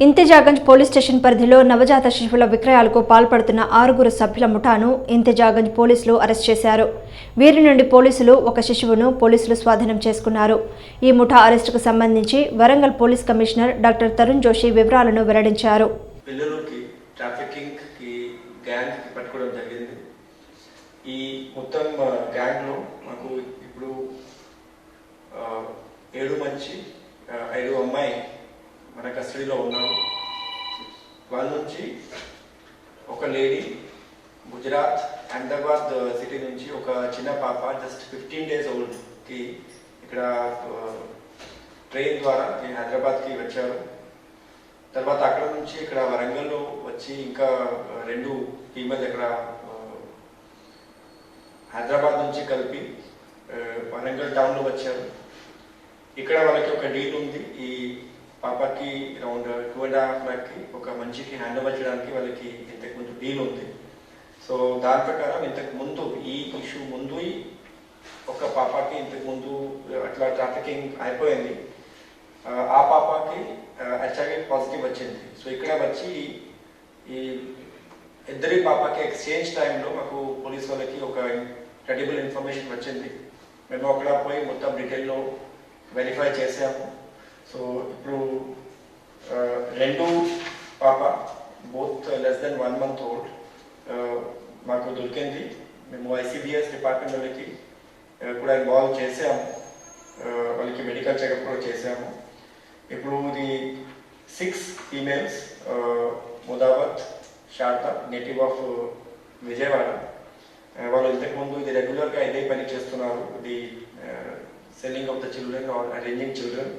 ఇంతిజాగంజ్ police station పరిధిలో నవజాత శిశువుల విక్రయాలకు పాల్పడుతున్న 6 సభ్యుల ముఠాను ఇంతిజాగంజ్ పోలీసులు అరెస్ట్ చేశారు. వీరి నుండి పోలీసులు ఒక శిశువును పోలీసులు స్వాధీనం చేసుకున్నారు. ఈ ముఠా అరెస్టుకు సంబంధించి Warangal police commissioner doctor Tarun Joshi వివరాలను వెల్లడించారు. పిల్లలకి ట్రాఫికింగ్ కి గ్యాంగ్ కి పట్టుకోవడం జరిగింది. ఈ మొత్తం గ్యాంగ్ లో మాకు ఇప్పుడు 7 మంచి 5 అమ్మాయి మన కస్టడీలో ఉన్నారు. వాళ్ళ నుంచి ఒక లేడీ గుజరాత్ అహ్మదాబాద్ సిటీ నుంచి ఒక చిన్న పాప జస్ట్ 15 days ఓల్డ్ కి ఇక్కడ ట్రైన్ ద్వారా హైదరాబాద్కి వచ్చారు. తర్వాత అక్కడ నుంచి ఇక్కడ వరంగల్లో వచ్చి ఇంకా 2 ఫీమేల్ ఇక్కడ హైదరాబాద్ నుంచి కలిపి వరంగల్ టౌన్లో వచ్చారు. ఇక్కడ వాళ్ళకి ఒక డీల్ ఉంది. ఈ పాపకి అరౌండ్ 2.5 lakh ఒక మంచికి హ్యాండ్ ఓవర్ చేయడానికి వాళ్ళకి ఇంతకుముందు డీల్ ఉంది. సో దాని ప్రకారం ఇంతకు ముందు ఈ ఇష్యూ ముందు ఒక పాపకి ఇంతకుముందు అట్లా ట్రాఫికింగ్ అయిపోయింది. ఆ పాపకి హెచ్ఐవి పాజిటివ్ వచ్చింది. సో ఇక్కడ వచ్చి ఈ ఇద్దరి పాపకి ఎక్స్చేంజ్ టైంలో మాకు పోలీస్ వాళ్ళకి ఒక క్రెడిబుల్ ఇన్ఫర్మేషన్ వచ్చింది. మేము అక్కడ పోయి మొత్తం డీటెయిల్లో వెరిఫై చేసాము. సో ఇప్పుడు 2 పాప both less than 1 month old మాకు దొరికింది. మేము ఐసిడిఎస్ డిపార్ట్మెంట్ వాళ్ళకి కూడా ఇన్వాల్వ్ చేసాము. వాళ్ళకి మెడికల్ చెకప్ కూడా చేసాము. ఇప్పుడు ఇది 6 females Mudavath Sharada native of Vijayawada. వాళ్ళు ఇంతకుముందు ఇది రెగ్యులర్గా ఇదే పని చేస్తున్నారు. ఇది selling of the children or arranging children.